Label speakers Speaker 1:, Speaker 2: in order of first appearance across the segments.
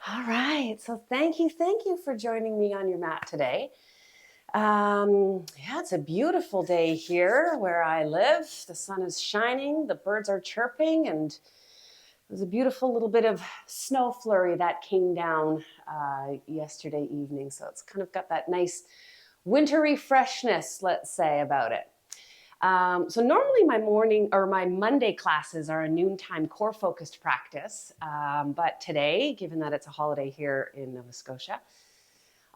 Speaker 1: All right. So thank you for joining me on your mat today. Yeah, it's a beautiful day here where I live. The sun is shining, the birds are chirping, and there's a beautiful little bit of snow flurry that came down yesterday evening. So it's kind of got that nice wintry freshness, let's say, about it. So normally my morning or my Monday classes are a noontime core focused practice. But today, given that it's a holiday here in Nova Scotia,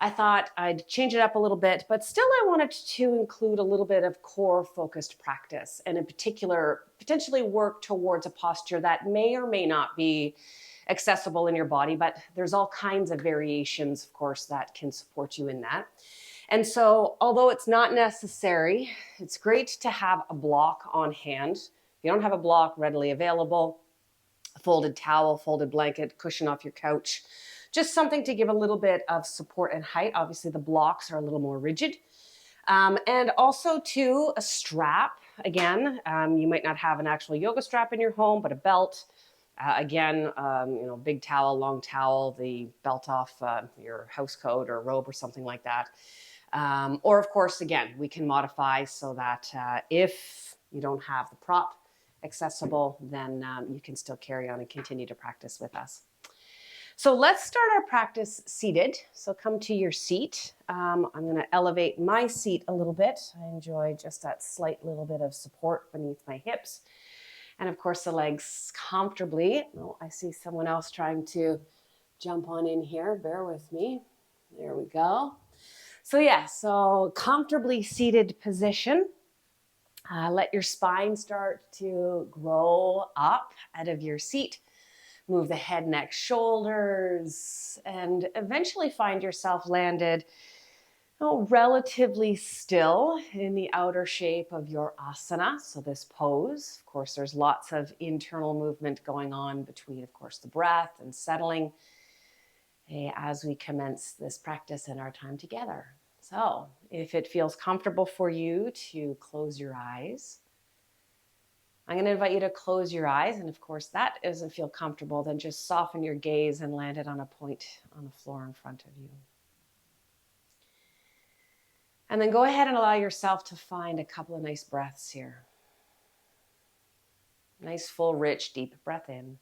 Speaker 1: I thought I'd change it up a little bit, but still I wanted to include a little bit of core focused practice, and in particular, potentially work towards a posture that may or may not be accessible in your body, but there's all kinds of variations, of course, that can support you in that. And so, although it's not necessary, it's great to have a block on hand. If you don't have a block readily available, a folded towel, folded blanket, cushion off your couch, just something to give a little bit of support and height. Obviously, the blocks are a little more rigid. And also, too, a strap. Again, you might not have an actual yoga strap in your home, but a belt. Big towel, long towel, the belt off your house coat or robe or something like that. Or, of course, again, we can modify so that if you don't have the prop accessible, then you can still carry on and continue to practice with us. So let's start our practice seated. So come to your seat. I'm going to elevate my seat a little bit. I enjoy just that slight little bit of support beneath my hips. And of course, the legs comfortably. Oh, I see someone else trying to jump on in here. Bear with me. There we go. So comfortably seated position. Let your spine start to grow up out of your seat. Move the head, neck, shoulders, and eventually find yourself landed relatively still in the outer shape of your asana. So this pose, of course, there's lots of internal movement going on between, of course, the breath and settling as we commence this practice and our time together. So if it feels comfortable for you to close your eyes, I'm going to invite you to close your eyes. And of course, that doesn't feel comfortable, then just soften your gaze and land it on a point on the floor in front of you. And then go ahead and allow yourself to find a couple of nice breaths here. Nice, full, rich, deep breath in.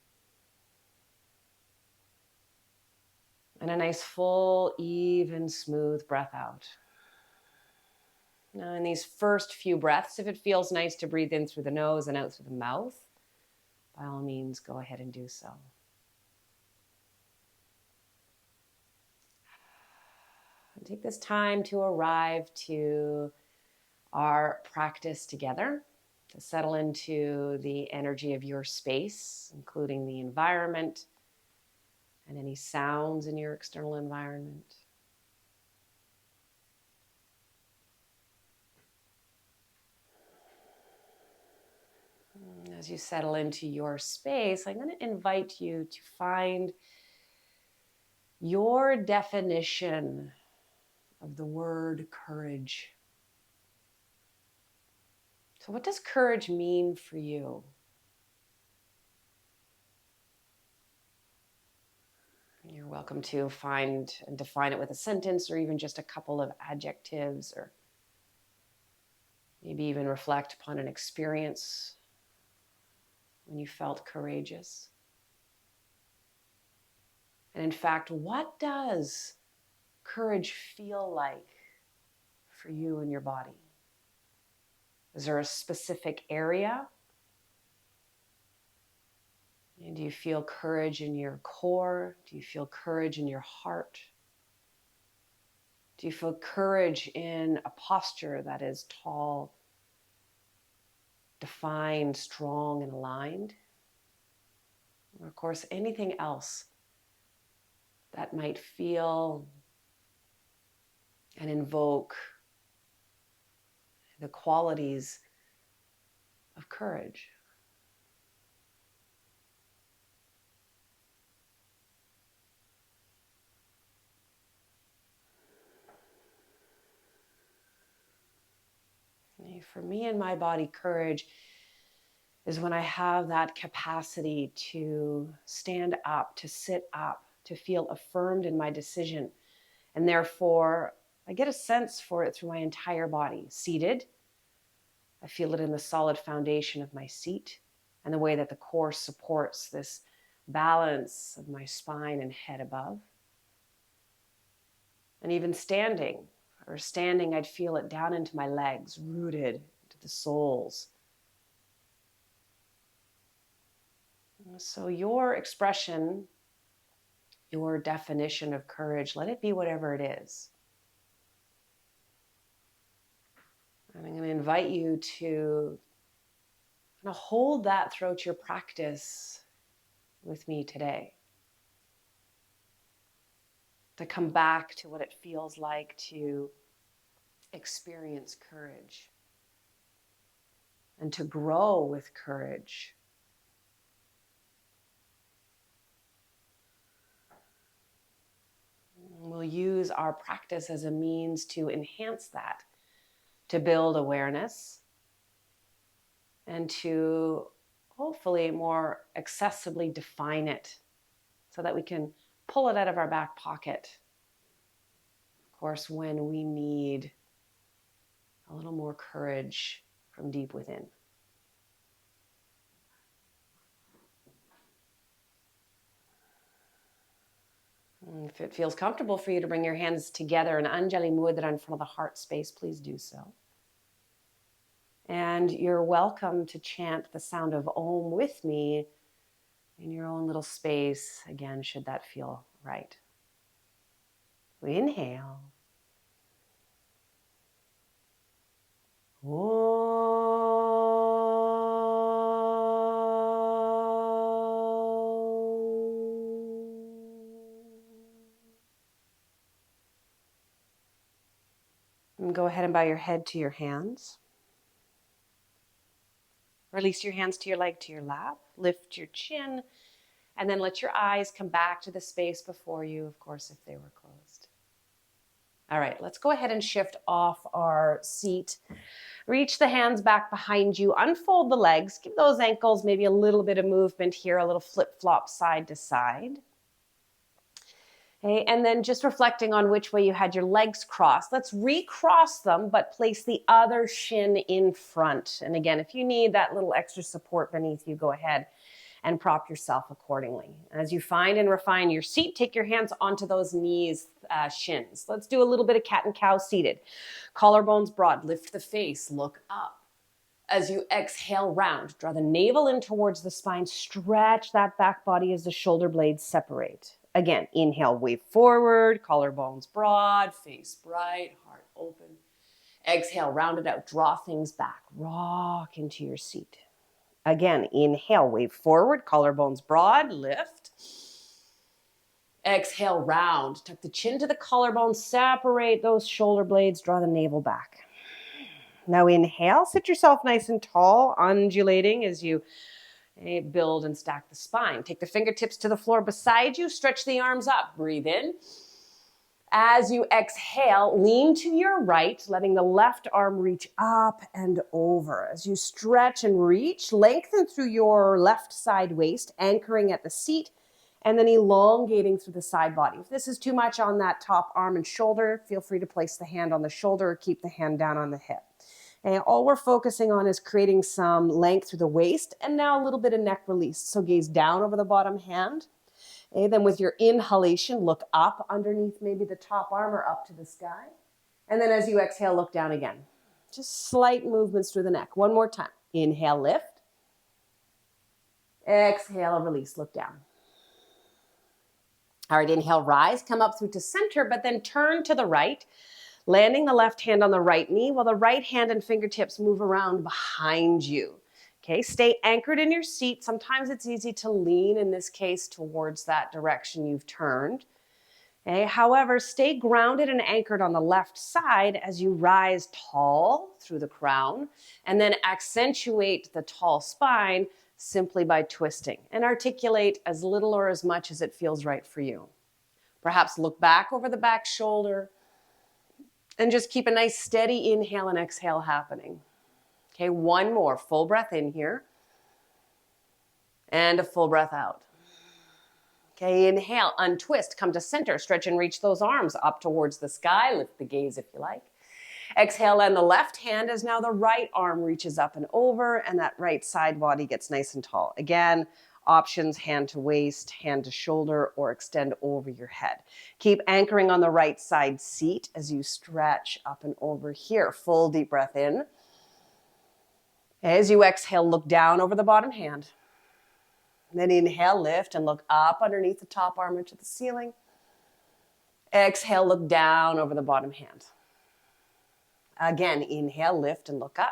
Speaker 1: And a nice, full, even, smooth breath out. Now, in these first few breaths, if it feels nice to breathe in through the nose and out through the mouth, by all means, go ahead and do so. And take this time to arrive to our practice together, to settle into the energy of your space, including the environment and any sounds in your external environment. As you settle into your space, I'm going to invite you to find your definition of the word courage. So what does courage mean for you? You're welcome to find and define it with a sentence or even just a couple of adjectives, or maybe even reflect upon an experience when you felt courageous. And in fact, what does courage feel like for you in your body? Is there a specific area? And do you feel courage in your core? Do you feel courage in your heart? Do you feel courage in a posture that is tall, defined, strong, and aligned? Or, of course, anything else that might feel and invoke the qualities of courage. For me and my body, courage is when I have that capacity to stand up, to sit up, to feel affirmed in my decision. And therefore, I get a sense for it through my entire body. Seated, I feel it in the solid foundation of my seat and the way that the core supports this balance of my spine and head above. And even standing, I'd feel it down into my legs, rooted into the soles. So your expression, your definition of courage, let it be whatever it is. And I'm going to invite you to kind of hold that throughout your practice with me today. To come back to what it feels like to experience courage and to grow with courage. We'll use our practice as a means to enhance that, to build awareness, and to hopefully more accessibly define it so that we can pull it out of our back pocket. Of course, when we need a little more courage from deep within. If it feels comfortable for you to bring your hands together in Anjali Mudra in front of the heart space, please do so. And you're welcome to chant the sound of Om with me in your own little space, again, should that feel right. We inhale. And go ahead and bow your head to your hands. Release your hands to your leg, to your lap. Lift your chin. And then let your eyes come back to the space before you, of course, if they were closed. All right, let's go ahead and shift off our seat. Reach the hands back behind you. Unfold the legs. Give those ankles maybe a little bit of movement here, a little flip-flop side to side. Okay, and then just reflecting on which way you had your legs crossed. Let's recross them, but place the other shin in front. And again, if you need that little extra support beneath you, go ahead and prop yourself accordingly. As you find and refine your seat, take your hands onto those knees, shins. Let's do a little bit of cat and cow seated. Collarbones broad, lift the face, look up. As you exhale, round, draw the navel in towards the spine, stretch that back body as the shoulder blades separate. Again, inhale, wave forward, collarbones broad, face bright, heart open. Exhale, round it out, draw things back, rock into your seat. Again, inhale, wave forward, collarbones broad, lift. Exhale, round, tuck the chin to the collarbone, separate those shoulder blades, draw the navel back. Now inhale, sit yourself nice and tall, undulating as you build and stack the spine. Take the fingertips to the floor beside you, stretch the arms up, breathe in. As you exhale, lean to your right, letting the left arm reach up and over. As you stretch and reach, lengthen through your left side waist, anchoring at the seat, and then elongating through the side body. If this is too much on that top arm and shoulder, feel free to place the hand on the shoulder or keep the hand down on the hip. And all we're focusing on is creating some length through the waist and now a little bit of neck release. So gaze down over the bottom hand. Okay, then with your inhalation, look up underneath maybe the top arm or up to the sky. And then as you exhale, look down again. Just slight movements through the neck. One more time. Inhale, lift. Exhale, release, look down. All right, inhale, rise, come up through to center, but then turn to the right, landing the left hand on the right knee while the right hand and fingertips move around behind you. Okay, stay anchored in your seat. Sometimes it's easy to lean, in this case, towards that direction you've turned. Okay, however, stay grounded and anchored on the left side as you rise tall through the crown and then accentuate the tall spine simply by twisting and articulate as little or as much as it feels right for you. Perhaps look back over the back shoulder and just keep a nice steady inhale and exhale happening. Okay, one more. Full breath in here. And a full breath out. Okay, inhale, untwist, come to center, stretch and reach those arms up towards the sky. Lift the gaze if you like. Exhale, and the left hand as now the right arm reaches up and over, and that right side body gets nice and tall. Again, options, hand to waist, hand to shoulder, or extend over your head. Keep anchoring on the right side seat as you stretch up and over here. Full deep breath in. As you exhale, look down over the bottom hand. Then inhale, lift, and look up underneath the top arm into the ceiling. Exhale, look down over the bottom hand. Again, inhale, lift, and look up.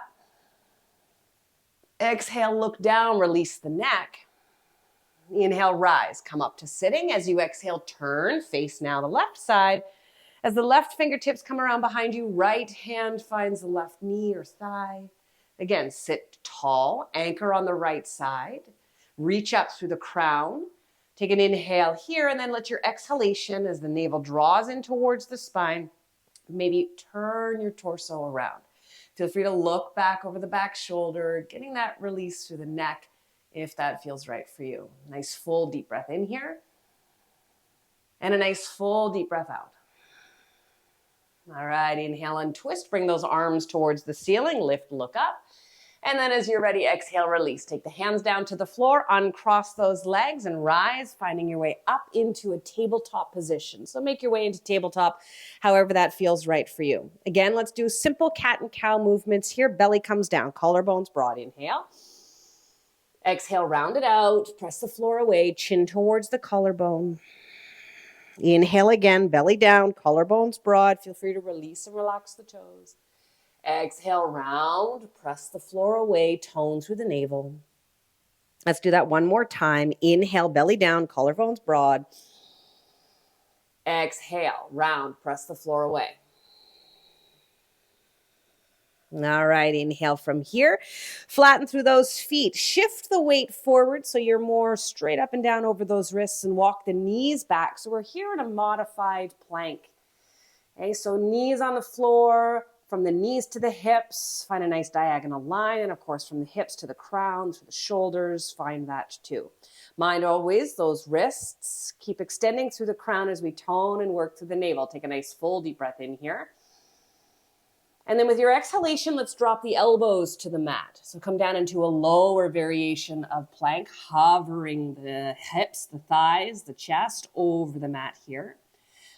Speaker 1: Exhale, look down, release the neck. Inhale, rise, come up to sitting. As you exhale, turn, face now the left side. As the left fingertips come around behind you, right hand finds the left knee or thigh. Again, sit tall, anchor on the right side. Reach up through the crown. Take an inhale here, and then let your exhalation as the navel draws in towards the spine. Maybe turn your torso around. Feel free to look back over the back shoulder, getting that release through the neck if that feels right for you. Nice full deep breath in here. And a nice full deep breath out. All right, inhale and twist. Bring those arms towards the ceiling. Lift, look up. And then as you're ready, exhale, release. Take the hands down to the floor, uncross those legs and rise, finding your way up into a tabletop position. So make your way into tabletop, however that feels right for you. Again, let's do simple cat and cow movements here. Belly comes down, collarbones broad. Inhale. Exhale, round it out. Press the floor away, chin towards the collarbone. Inhale again, belly down, collarbones broad. Feel free to release and relax the toes. Exhale, round, press the floor away, tone through the navel. Let's do that one more time. Inhale, belly down, collarbones broad. Exhale, round, press the floor away. All right, inhale from here. Flatten through those feet. Shift the weight forward so you're more straight up and down over those wrists and walk the knees back. So we're here in a modified plank. Okay, so knees on the floor, from the knees to the hips, find a nice diagonal line. And of course, from the hips to the crown, to the shoulders, find that too. Mind always those wrists. Keep extending through the crown as we tone and work through the navel. Take a nice full deep breath in here. And then with your exhalation, let's drop the elbows to the mat. So come down into a lower variation of plank, hovering the hips, the thighs, the chest over the mat here.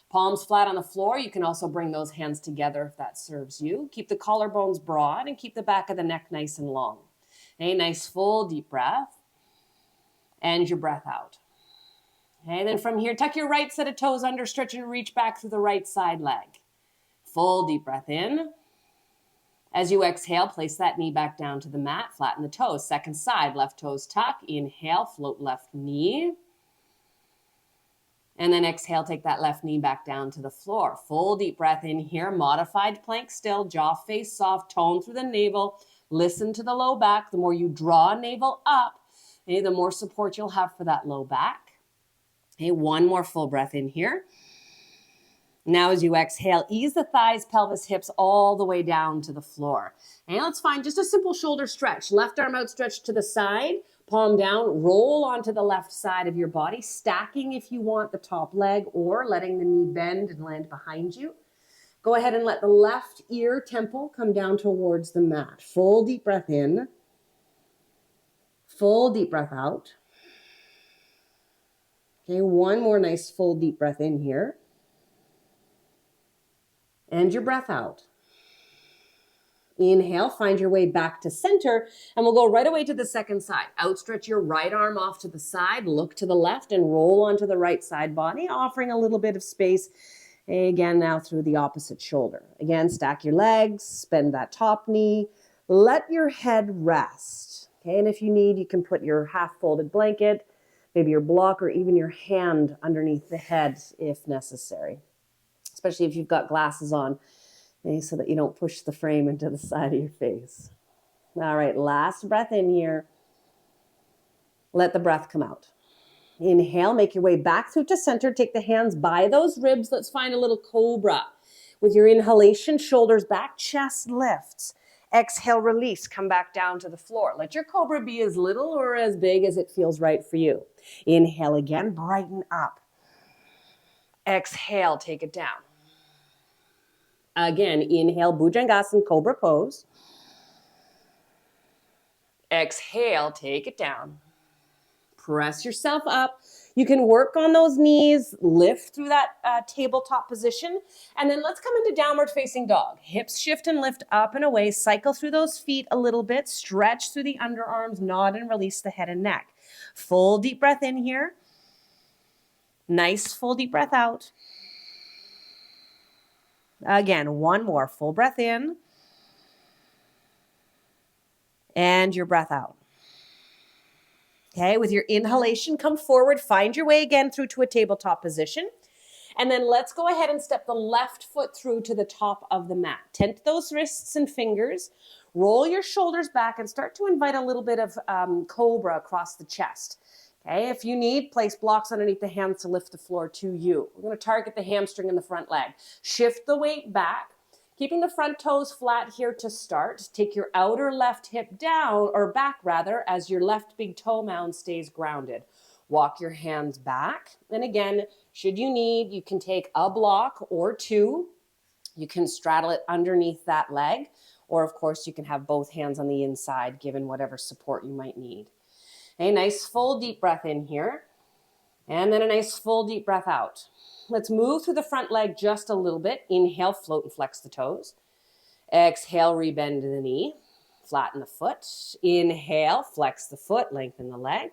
Speaker 1: Palms flat on the floor. You can also bring those hands together if that serves you. Keep the collarbones broad and keep the back of the neck nice and long. A nice full deep breath. And your breath out. Okay, then from here, tuck your right set of toes under, stretch and reach back through the right side leg. Full deep breath in. As you exhale, place that knee back down to the mat, flatten the toes. Second side, left toes tuck. Inhale, float left knee. And then exhale, take that left knee back down to the floor. Full deep breath in here, modified plank still, jaw face soft, tone through the navel. Listen to the low back. The more you draw navel up, okay, the more support you'll have for that low back. Okay, one more full breath in here. Now as you exhale, ease the thighs, pelvis, hips all the way down to the floor. And let's find just a simple shoulder stretch. Left arm outstretched to the side, palm down, roll onto the left side of your body, stacking if you want the top leg or letting the knee bend and land behind you. Go ahead and let the left ear temple come down towards the mat. Full deep breath in. Full deep breath out. Okay, one more nice full deep breath in here. And your breath out. Inhale, find your way back to center, and we'll go right away to the second side. Outstretch your right arm off to the side, look to the left, and roll onto the right side body, offering a little bit of space. Again, now through the opposite shoulder. Again, stack your legs, bend that top knee, let your head rest. Okay, and if you need, you can put your half-folded blanket, maybe your block, or even your hand underneath the head if necessary. Especially if you've got glasses on, okay, so that you don't push the frame into the side of your face. All right, last breath in here. Let the breath come out. Inhale, make your way back through to center. Take the hands by those ribs. Let's find a little cobra. With your inhalation, shoulders back, chest lifts. Exhale, release, come back down to the floor. Let your cobra be as little or as big as it feels right for you. Inhale again, brighten up. Exhale, take it down. Again, inhale, Bhujangasana, cobra pose. Exhale, take it down. Press yourself up. You can work on those knees, lift through that tabletop position, and then let's come into downward facing dog. Hips shift and lift up and away. Cycle through those feet a little bit. Stretch through the underarms, nod and release the head and neck. Full deep breath in here. Nice full deep breath out. Again, one more full breath in. And your breath out. Okay, with your inhalation, come forward, find your way again through to a tabletop position. And then let's go ahead and step the left foot through to the top of the mat. Tent those wrists and fingers. Roll your shoulders back and start to invite a little bit of cobra across the chest. Okay, if you need, place blocks underneath the hands to lift the floor to you. We're going to target the hamstring in the front leg. Shift the weight back. Keeping the front toes flat here to start. Take your outer left hip down, or back rather, as your left big toe mound stays grounded. Walk your hands back. And again, should you need, you can take a block or two. You can straddle it underneath that leg. Or of course, you can have both hands on the inside, given whatever support you might need. A nice full deep breath in here. And then a nice full deep breath out. Let's move through the front leg just a little bit. Inhale, float and flex the toes. Exhale, rebend the knee. Flatten the foot. Inhale, flex the foot, lengthen the leg.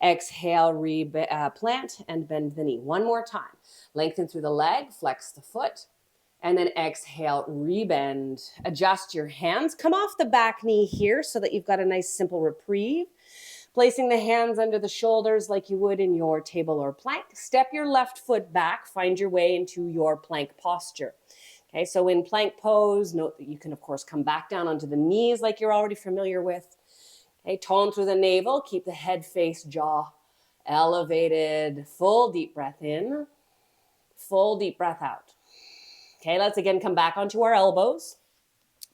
Speaker 1: Exhale, plant and bend the knee. One more time. Lengthen through the leg, flex the foot. And then exhale, rebend. Adjust your hands. Come off the back knee here so that you've got a nice simple reprieve. Placing the hands under the shoulders like you would in your table or plank. Step your left foot back. Find your way into your plank posture. Okay, so in plank pose, note that you can, of course, come back down onto the knees like you're already familiar with. Okay, tone through the navel. Keep the head, face, jaw elevated. Full deep breath in. Full deep breath out. Okay, let's again come back onto our elbows.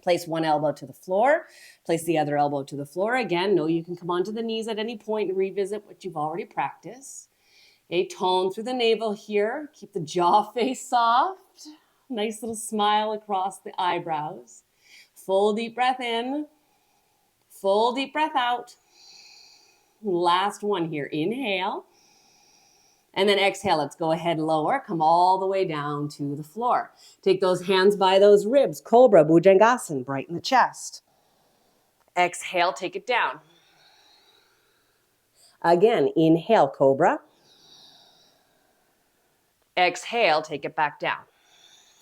Speaker 1: Place one elbow to the floor. Place the other elbow to the floor. Again, know you can come onto the knees at any point and revisit what you've already practiced. Okay, tone through the navel here. Keep the jaw face soft. Nice little smile across the eyebrows. Full deep breath in. Full deep breath out. Last one here. Inhale. And then exhale, let's go ahead lower, come all the way down to the floor. Take those hands by those ribs, Cobra, Bhujangasana, brighten the chest. Exhale, take it down. Again, inhale, Cobra. Exhale, take it back down.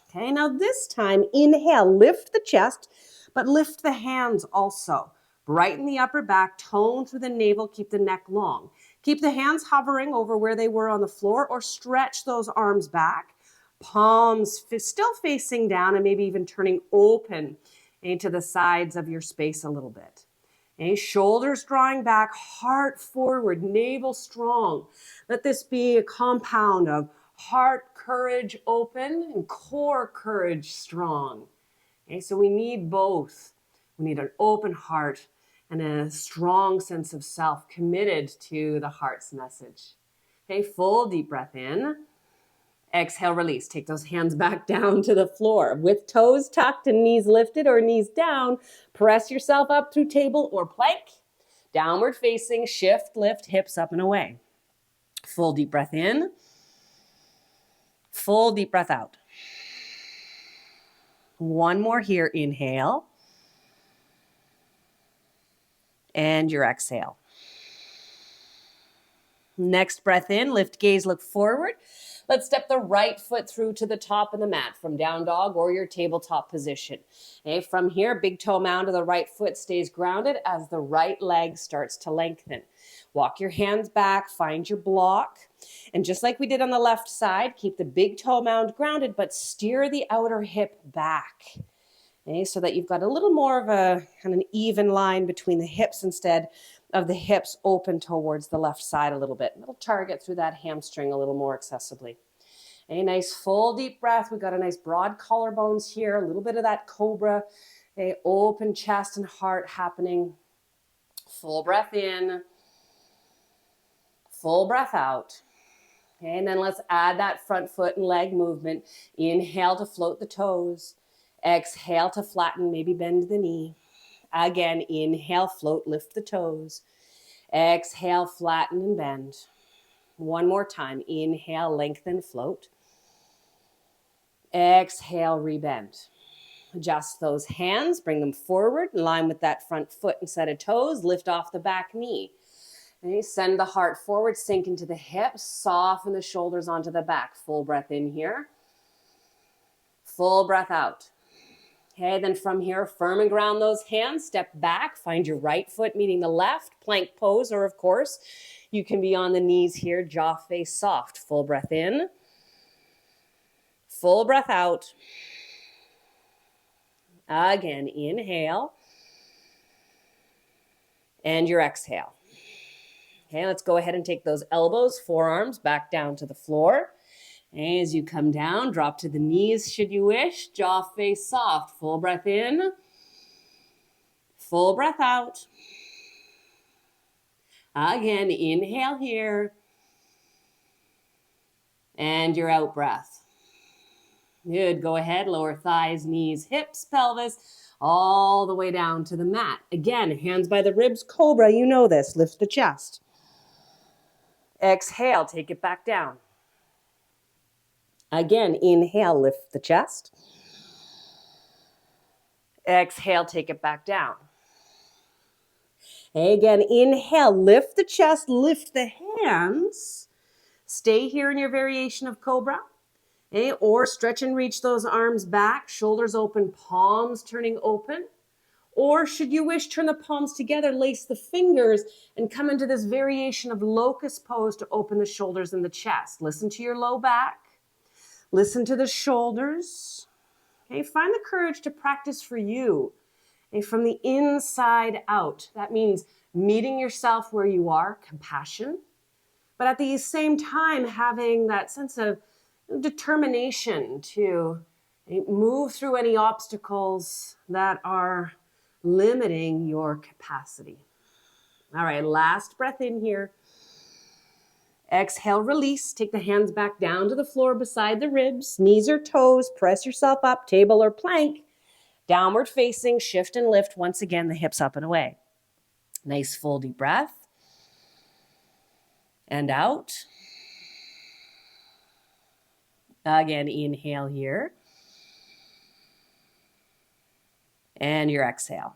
Speaker 1: Okay, now this time, inhale, lift the chest, but lift the hands also. Brighten the upper back, tone through the navel, keep the neck long. Keep the hands hovering over where they were on the floor or stretch those arms back. Palms still facing down and maybe even turning open into the sides of your space a little bit. Okay, shoulders drawing back, heart forward, navel strong. Let this be a compound of heart, courage open and core courage strong. Okay, so we need both. We need an open heart and a strong sense of self committed to the heart's message. Okay, full deep breath in. Exhale, release. Take those hands back down to the floor with toes tucked and knees lifted or knees down. Press yourself up through table or plank. Downward facing, shift, lift, hips up and away. Full deep breath in. Full deep breath out. One more here. Inhale. And your exhale. Next breath in, lift gaze, look forward. Let's step the right foot through to the top of the mat from down dog or your tabletop position. Okay, from here, big toe mound of the right foot stays grounded as the right leg starts to lengthen. Walk your hands back, find your block. And just like we did on the left side, keep the big toe mound grounded, but steer the outer hip back. Okay, so that you've got a little more of a kind of an even line between the hips instead of the hips open towards the left side a little bit. It'll target through that hamstring a little more accessibly. A nice full deep breath. We've got a nice broad collarbones here, a little bit of that cobra Okay, open chest and heart happening. Full breath in, full breath out. Okay, and then let's add that front foot and leg movement. Inhale to float the toes. Exhale to flatten, maybe bend the knee. Again, inhale, float, lift the toes. Exhale, flatten and bend. One more time. Inhale, lengthen, float. Exhale, rebend. Adjust those hands, bring them forward, in line with that front foot and set of toes. Lift off the back knee. Okay, send the heart forward, sink into the hips, soften the shoulders onto the back. Full breath in here. Full breath out. Okay, then from here, firm and ground those hands. Step back, find your right foot meeting the left, plank pose, or of course, you can be on the knees here, jaw face soft. Full breath in. Full breath out. Again, inhale. And your exhale. Okay, let's go ahead and take those elbows, forearms back down to the floor. As you come down, drop to the knees should you wish. Jaw face soft. Full breath in. Full breath out. Again, inhale here. And your out breath. Good. Go ahead. Lower thighs, knees, hips, pelvis, all the way down to the mat. Again, hands by the ribs, cobra. You know this. Lift the chest. Exhale. Take it back down. Again, inhale. Lift the chest. Exhale. Take it back down. Again, inhale. Lift the chest. Lift the hands. Stay here in your variation of cobra. Okay, or stretch and reach those arms back, shoulders open, palms turning open. Or should you wish, turn the palms together, lace the fingers, and come into this variation of locust pose to open the shoulders and the chest. Listen to your low back. Listen to the shoulders. Okay, find the courage to practice for you. Okay, from the inside out. That means meeting yourself where you are, compassion, but at the same time having that sense of determination to move through any obstacles that are limiting your capacity. All right, last breath in here. Exhale, release. Take the hands back down to the floor beside the ribs, knees or toes. Press yourself up, table or plank. Downward facing, shift and lift. Once again, the hips up and away. Nice full deep breath. And out. Again, inhale here. And your exhale.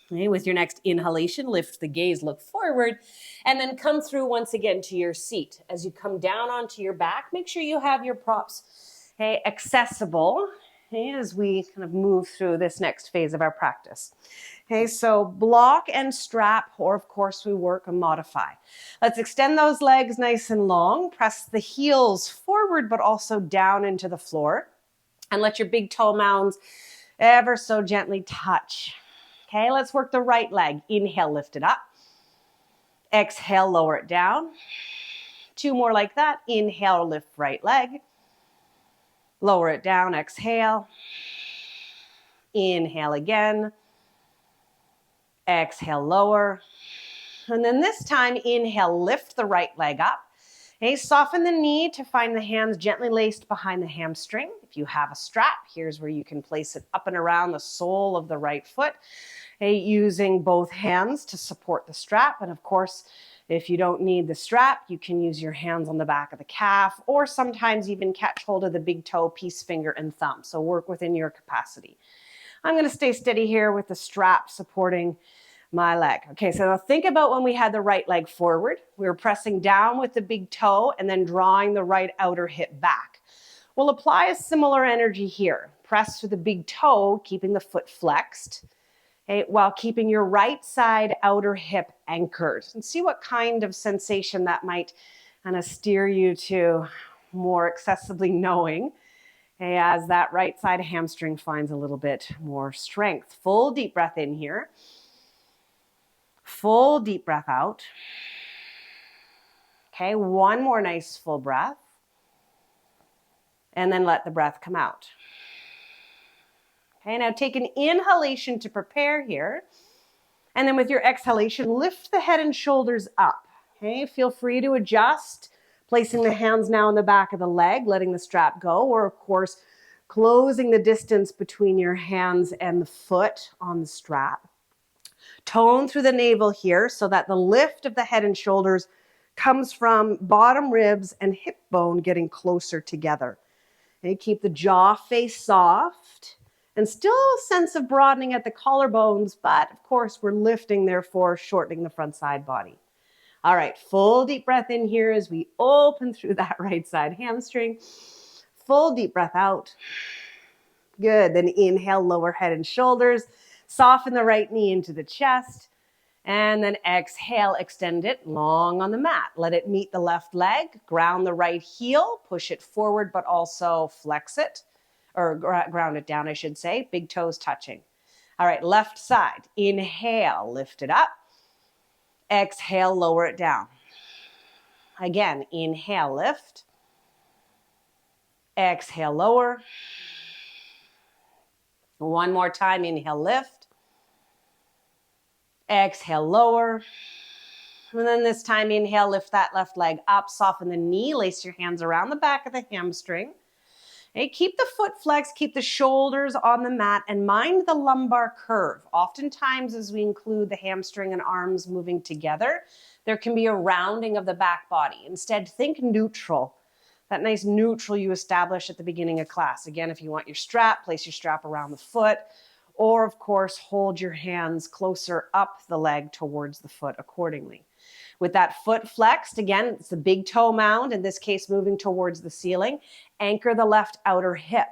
Speaker 1: Okay, with your next inhalation, lift the gaze, look forward, and then come through once again to your seat. As you come down onto your back, make sure you have your props accessible as we kind of move through this next phase of our practice. Okay, so block and strap, or of course we work and modify. Let's extend those legs nice and long. Press the heels forward, but also down into the floor. And let your big toe mounds ever so gently touch. Okay, let's work the right leg. Inhale, lift it up. Exhale, lower it down. 2 more like that. Inhale, lift right leg. Lower it down, exhale. Inhale again. Exhale, lower. And then this time, inhale, lift the right leg up. Okay, soften the knee to find the hands gently laced behind the hamstring. If you have a strap, here's where you can place it up and around the sole of the right foot, okay, using both hands to support the strap. And of course, if you don't need the strap, you can use your hands on the back of the calf, or sometimes even catch hold of the big toe, peace finger, and thumb. So work within your capacity. I'm going to stay steady here with the strap supporting my leg. Okay, so now think about when we had the right leg forward. We were pressing down with the big toe and then drawing the right outer hip back. We'll apply a similar energy here. Press through the big toe, keeping the foot flexed, okay, while keeping your right side outer hip anchored. And see what kind of sensation that might kind of steer you to more accessibly knowing, okay, as that right side hamstring finds a little bit more strength. Full deep breath in here. Full deep breath out. Okay, one more nice full breath. And then let the breath come out. Okay, now take an inhalation to prepare here. And then with your exhalation, lift the head and shoulders up. Okay, feel free to adjust, placing the hands now on the back of the leg, letting the strap go, or of course, closing the distance between your hands and the foot on the strap. Tone through the navel here so that the lift of the head and shoulders comes from bottom ribs and hip bone getting closer together. Okay, keep the jaw face soft and still a sense of broadening at the collarbones, but of course we're lifting, therefore shortening the front side body. All right, full deep breath in here as we open through that right side hamstring. Full deep breath out. Good, then inhale, lower head and shoulders. Soften the right knee into the chest. And then exhale, extend it long on the mat. Let it meet the left leg. Ground the right heel. Push it forward, but also flex it. Or ground it down, I should say. Big toes touching. All right, left side. Inhale, lift it up. Exhale, lower it down. Again, inhale, lift. Exhale, lower. One more time, inhale, lift. Exhale, lower. And then this time, inhale, lift that left leg up, soften the knee, lace your hands around the back of the hamstring. Okay, keep the foot flexed, keep the shoulders on the mat, and mind the lumbar curve. Oftentimes, as we include the hamstring and arms moving together, there can be a rounding of the back body. Instead, think neutral. That nice neutral you establish at the beginning of class. Again, if you want your strap, place your strap around the foot, or of course, hold your hands closer up the leg towards the foot accordingly. With that foot flexed, again, it's the big toe mound, in this case, moving towards the ceiling. Anchor the left outer hip.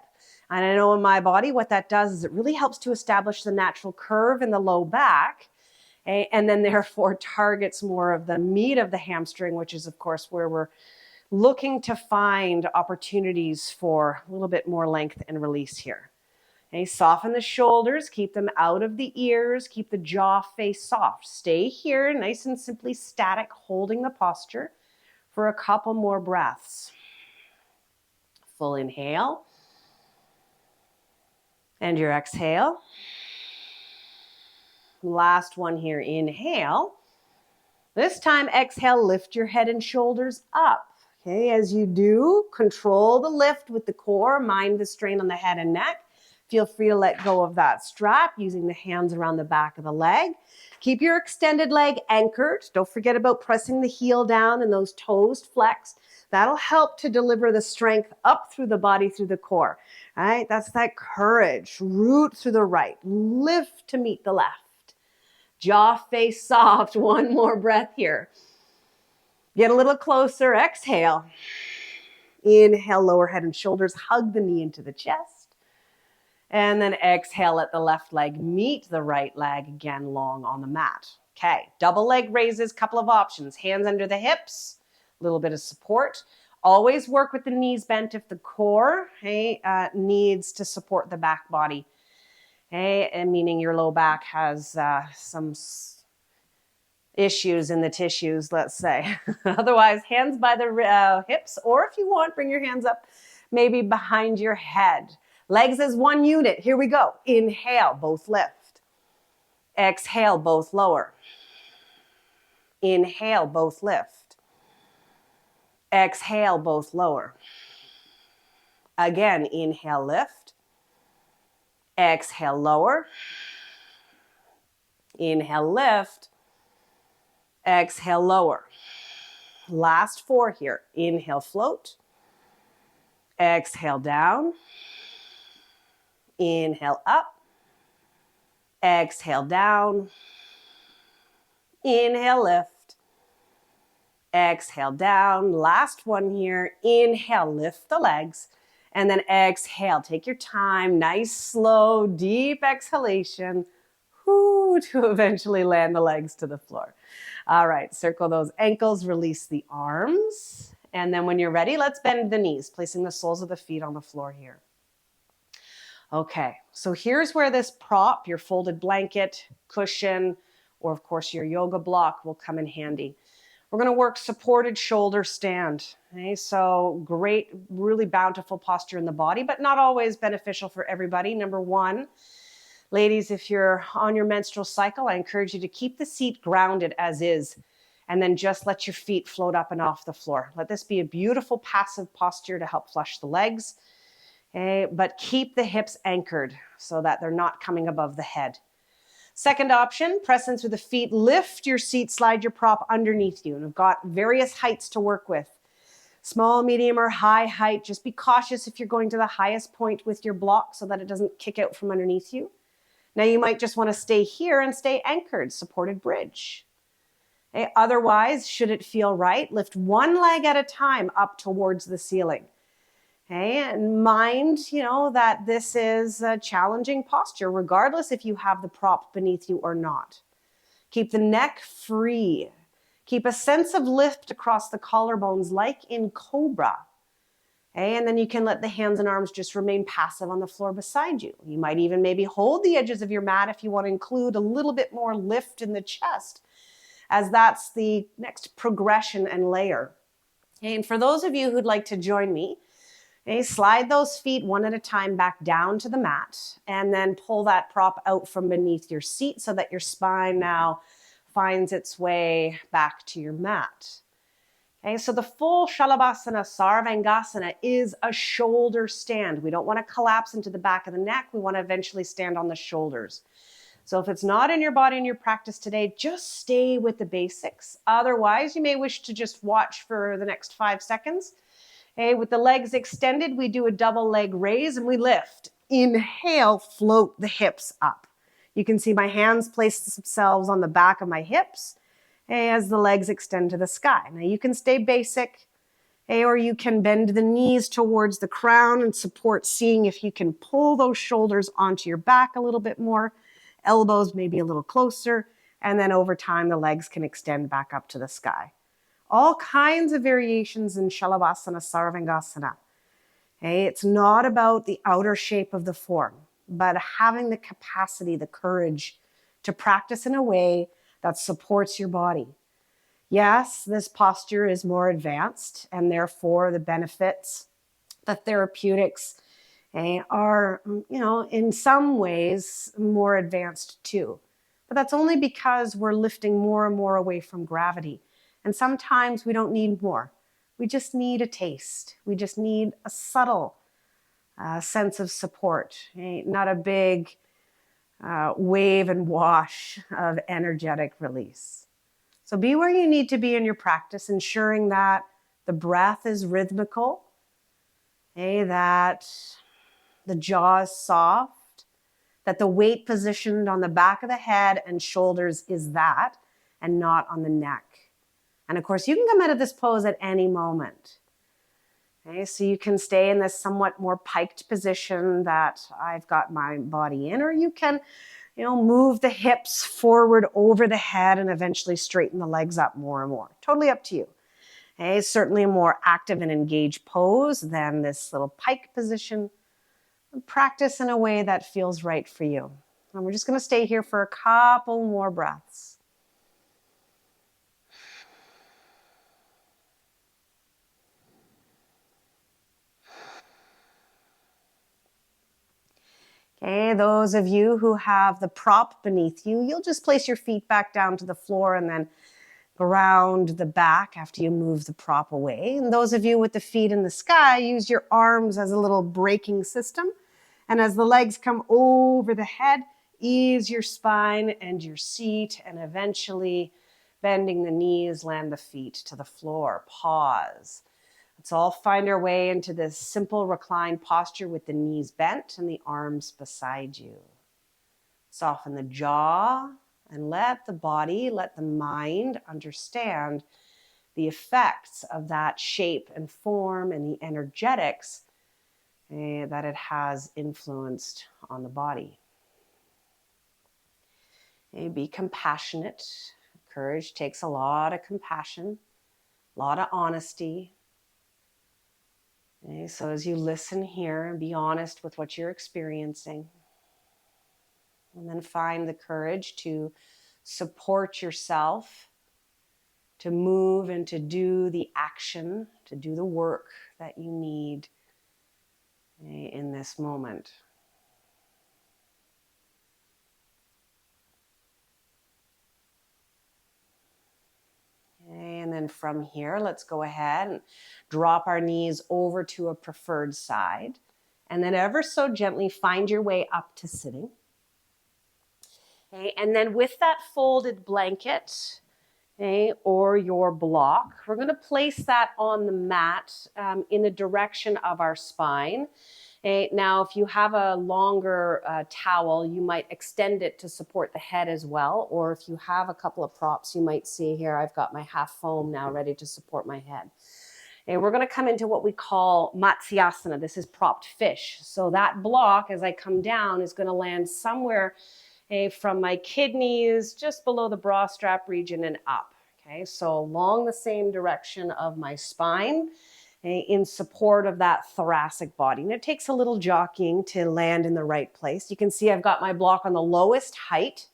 Speaker 1: And I know in my body, what that does is it really helps to establish the natural curve in the low back, and then therefore targets more of the meat of the hamstring, which is, of course, where we're looking to find opportunities for a little bit more length and release here. Okay, soften the shoulders, keep them out of the ears, keep the jaw face soft. Stay here, nice and simply static, holding the posture for a couple more breaths. Full inhale. And your exhale. Last one here, inhale. This time, exhale, lift your head and shoulders up. Okay, as you do, control the lift with the core, mind the strain on the head and neck. Feel free to let go of that strap using the hands around the back of the leg. Keep your extended leg anchored. Don't forget about pressing the heel down and those toes flexed. That'll help to deliver the strength up through the body, through the core. All right, that's that courage. Root through the right. Lift to meet the left. Jaw face soft. One more breath here. Get a little closer. Exhale. Inhale, lower head and shoulders. Hug the knee into the chest. And then exhale, let the left leg meet the right leg, again long on the mat. Okay, double leg raises, couple of options. Hands under the hips, a little bit of support. Always work with the knees bent if the core needs to support the back body. Okay, and meaning your low back has some issues in the tissues, let's say. Otherwise, hands by the hips, or if you want, bring your hands up maybe behind your head. Legs as one unit. Here we go. Inhale, both lift. Exhale, both lower. Inhale, both lift. Exhale, both lower. Again, inhale, lift. Exhale, lower. Inhale, lift. Exhale, lower. Last four here. Inhale, float. Exhale, down. Inhale, up. Exhale, down. Inhale, lift. Exhale, down. Last one here. Inhale, lift the legs. And then exhale. Take your time. Nice, slow, deep exhalation. To eventually land the legs to the floor. All right, circle those ankles, release the arms. And then when you're ready, let's bend the knees, placing the soles of the feet on the floor here. Okay, so here's where this prop, your folded blanket, cushion, or of course your yoga block will come in handy. We're going to work supported shoulder stand. Okay, so great, really bountiful posture in the body, but not always beneficial for everybody. Number one, ladies, if you're on your menstrual cycle, I encourage you to keep the seat grounded as is, and then just let your feet float up and off the floor. Let this be a beautiful passive posture to help flush the legs, okay? But keep the hips anchored so that they're not coming above the head. Second option, press in through the feet, lift your seat, slide your prop underneath you. And we've got various heights to work with. Small, medium, or high height. Just be cautious if you're going to the highest point with your block so that it doesn't kick out from underneath you. Now you might just want to stay here and stay anchored, supported bridge. Okay. Otherwise, should it feel right, lift one leg at a time up towards the ceiling. Okay, and mind, that this is a challenging posture, regardless if you have the prop beneath you or not. Keep the neck free. Keep a sense of lift across the collarbones like in cobra. Okay, and then you can let the hands and arms just remain passive on the floor beside you. You might even maybe hold the edges of your mat if you want to include a little bit more lift in the chest, as that's the next progression and layer. Okay, and for those of you who'd like to join me, okay, slide those feet one at a time back down to the mat, and then pull that prop out from beneath your seat so that your spine now finds its way back to your mat. Okay, so the full Shalabhasana, Sarvangasana, is a shoulder stand. We don't want to collapse into the back of the neck. We want to eventually stand on the shoulders. So if it's not in your body in your practice today, just stay with the basics. Otherwise, you may wish to just watch for the next 5 seconds. Okay, with the legs extended, we do a double leg raise and we lift. Inhale, float the hips up. You can see my hands place themselves on the back of my hips as the legs extend to the sky. Now you can stay basic, or you can bend the knees towards the crown and support, seeing if you can pull those shoulders onto your back a little bit more, elbows maybe a little closer, and then over time the legs can extend back up to the sky. All kinds of variations in Shalabhasana, Sarvangasana. Okay, it's not about the outer shape of the form, but having the capacity, the courage to practice in a way that supports your body. Yes, this posture is more advanced, and therefore the benefits, the therapeutics are, in some ways more advanced too. But that's only because we're lifting more and more away from gravity. And sometimes we don't need more. We just need a taste. We just need a subtle sense of support, not a big wave and wash of energetic release. So be where you need to be in your practice, ensuring that the breath is rhythmical, that the jaw is soft, that the weight positioned on the back of the head and shoulders is that, and not on the neck. And of course, you can come out of this pose at any moment. Okay, so you can stay in this somewhat more piked position that I've got my body in, or you can, move the hips forward over the head and eventually straighten the legs up more and more. Totally up to you. Okay, certainly a more active and engaged pose than this little pike position. Practice in a way that feels right for you. And we're just going to stay here for a couple more breaths. Okay, those of you who have the prop beneath you, you'll just place your feet back down to the floor and then ground the back after you move the prop away. And those of you with the feet in the sky, use your arms as a little braking system. And as the legs come over the head, ease your spine and your seat, and eventually bending the knees, land the feet to the floor. Pause. Let's all find our way into this simple reclined posture with the knees bent and the arms beside you. Soften the jaw and let the body, let the mind understand the effects of that shape and form and the energetics that it has influenced on the body. Be compassionate. Courage takes a lot of compassion, a lot of honesty. So as you listen here and be honest with what you're experiencing, and then find the courage to support yourself, to move and to do the action, to do the work that you need in this moment. Okay, and then from here, let's go ahead and drop our knees over to a preferred side. And then ever so gently find your way up to sitting. Okay, and then with that folded blanket, okay, or your block, we're going to place that on the mat in the direction of our spine. Okay, now, if you have a longer towel, you might extend it to support the head as well. Or if you have a couple of props, you might see here, I've got my half foam now ready to support my head. Okay, we're going to come into what we call Matsyasana. This is propped fish. So that block, as I come down, is going to land somewhere from my kidneys, just below the bra strap region and up. Okay, so along the same direction of my spine, in support of that thoracic body. And it takes a little jockeying to land in the right place. You can see I've got my block on the lowest height.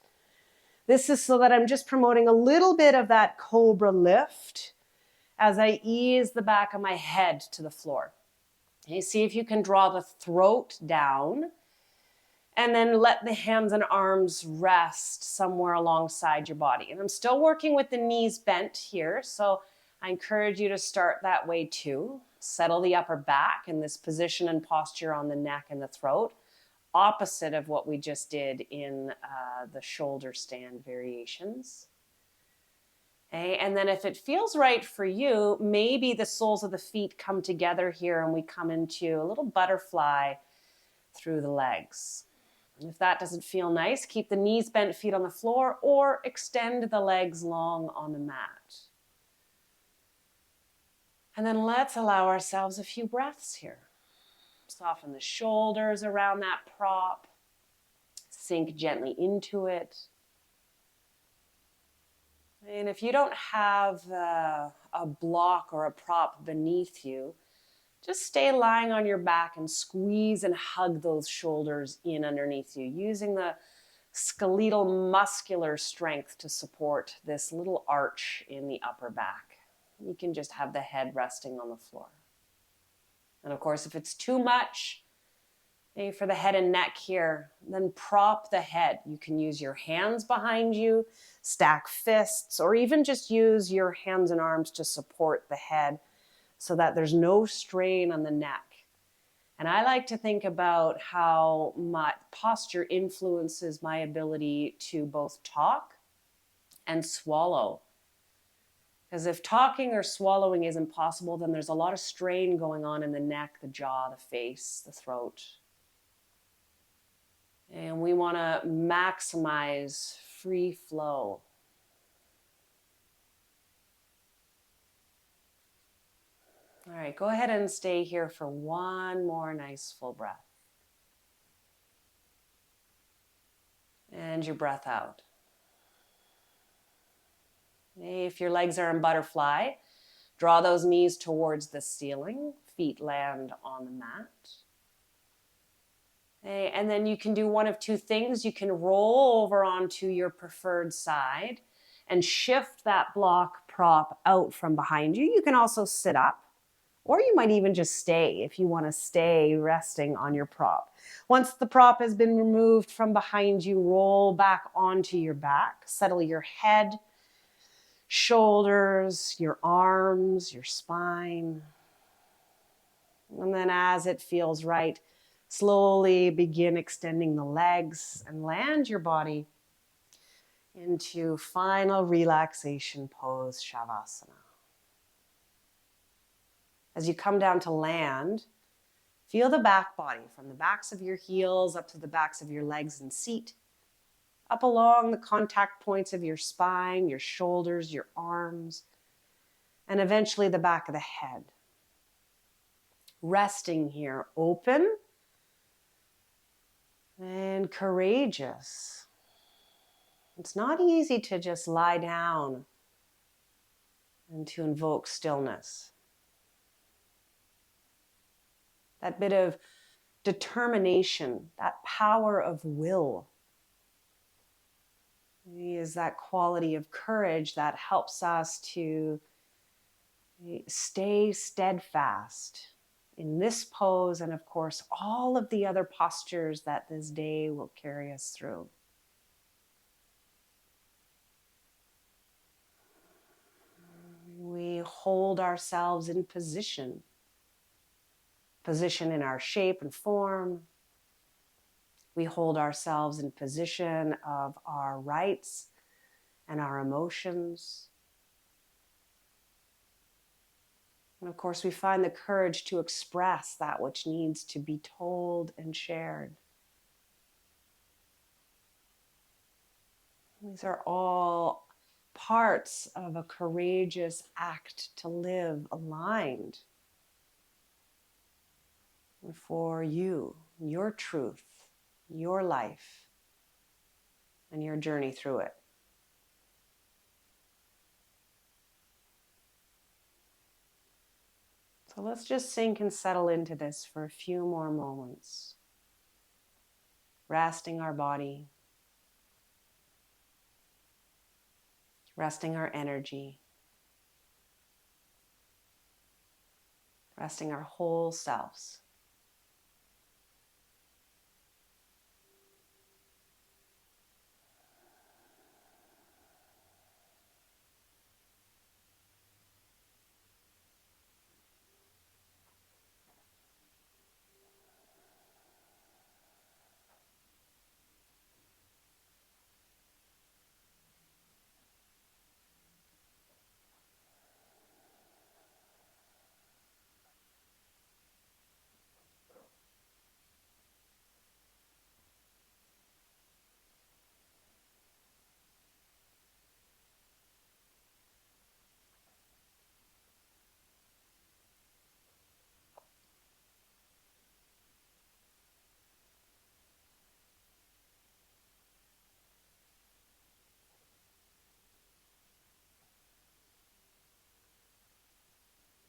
Speaker 1: This is so that I'm just promoting a little bit of that cobra lift as I ease the back of my head to the floor. Okay, see if you can draw the throat down and then let the hands and arms rest somewhere alongside your body. And I'm still working with the knees bent here, so I encourage you to start that way too. Settle the upper back in this position and posture on the neck and the throat, opposite of what we just did in the shoulder stand variations. Okay, and then if it feels right for you, maybe the soles of the feet come together here and we come into a little butterfly through the legs. And if that doesn't feel nice, keep the knees bent, feet on the floor, or extend the legs long on the mat. And then let's allow ourselves a few breaths here. Soften the shoulders around that prop. Sink gently into it. And if you don't have a block or a prop beneath you, just stay lying on your back and squeeze and hug those shoulders in underneath you, using the skeletal muscular strength to support this little arch in the upper back. You can just have the head resting on the floor. And of course, if it's too much for the head and neck here, then prop the head. You can use your hands behind you, stack fists, or even just use your hands and arms to support the head so that there's no strain on the neck. And I like to think about how my posture influences my ability to both talk and swallow. Because if talking or swallowing isn't possible, then there's a lot of strain going on in the neck, the jaw, the face, the throat. And we want to maximize free flow. All right, go ahead and stay here for one more nice full breath. And your breath out. If your legs are in butterfly, draw those knees towards the ceiling. Feet land on the mat. And then you can do one of two things. You can roll over onto your preferred side and shift that block prop out from behind you. You can also sit up, or you might even just stay if you want to stay resting on your prop. Once the prop has been removed from behind you, roll back onto your back. Settle your head, shoulders, your arms, your spine. And then as it feels right, slowly begin extending the legs and land your body into final relaxation pose, Shavasana. As you come down to land, feel the back body from the backs of your heels up to the backs of your legs and seat, up along the contact points of your spine, your shoulders, your arms, and eventually the back of the head. Resting here, open and courageous. It's not easy to just lie down and to invoke stillness. That bit of determination, that power of will. is that quality of courage that helps us to stay steadfast in this pose and, of course, all of the other postures that this day will carry us through. We hold ourselves in position in our shape and form. We hold ourselves in position of our rights and our emotions. And of course, we find the courage to express that which needs to be told and shared. These are all parts of a courageous act to live aligned for you, your truth, your life, and your journey through it. So let's just sink and settle into this for a few more moments. Resting our body, resting our energy, resting our whole selves.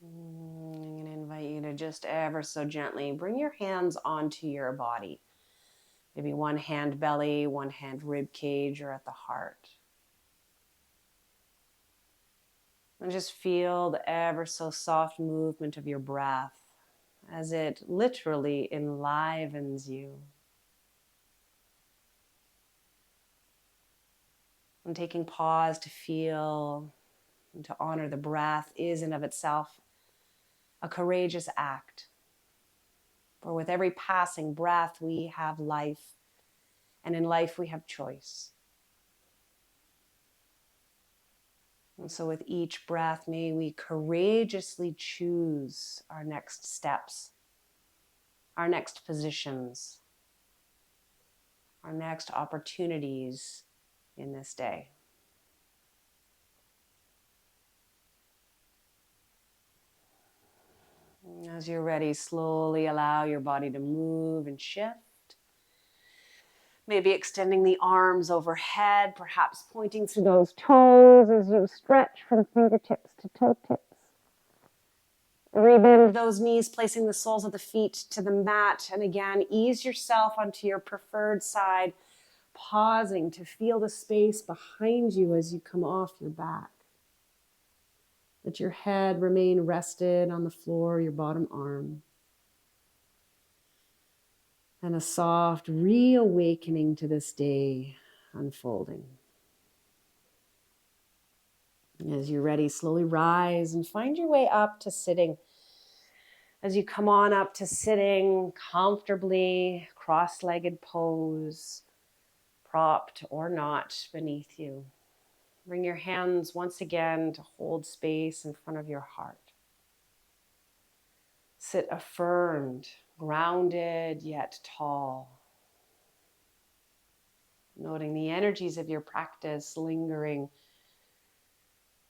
Speaker 1: I'm going to invite you to just ever so gently bring your hands onto your body. Maybe one hand belly, one hand rib cage, or at the heart. And just feel the ever so soft movement of your breath as it literally enlivens you. And taking pause to feel and to honor the breath is in of itself a courageous act. For with every passing breath, we have life, and in life we have choice. And so with each breath, may we courageously choose our next steps, our next positions, our next opportunities in this day. As you're ready, slowly allow your body to move and shift. Maybe extending the arms overhead, perhaps pointing to those toes as you stretch from fingertips to toe tips. Rebend those knees, placing the soles of the feet to the mat. And again, ease yourself onto your preferred side, pausing to feel the space behind you as you come off your back. Let your head remain rested on the floor, your bottom arm. And a soft reawakening to this day unfolding. As you're ready, slowly rise and find your way up to sitting. As you come on up to sitting comfortably, cross-legged pose, propped or not beneath you. Bring your hands once again to hold space in front of your heart. Sit affirmed, grounded yet tall. Noting the energies of your practice lingering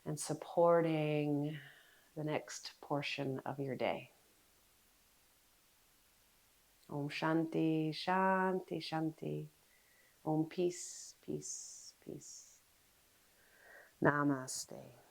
Speaker 1: and supporting the next portion of your day. Om Shanti, Shanti, Shanti. Om peace, peace, peace. Namaste.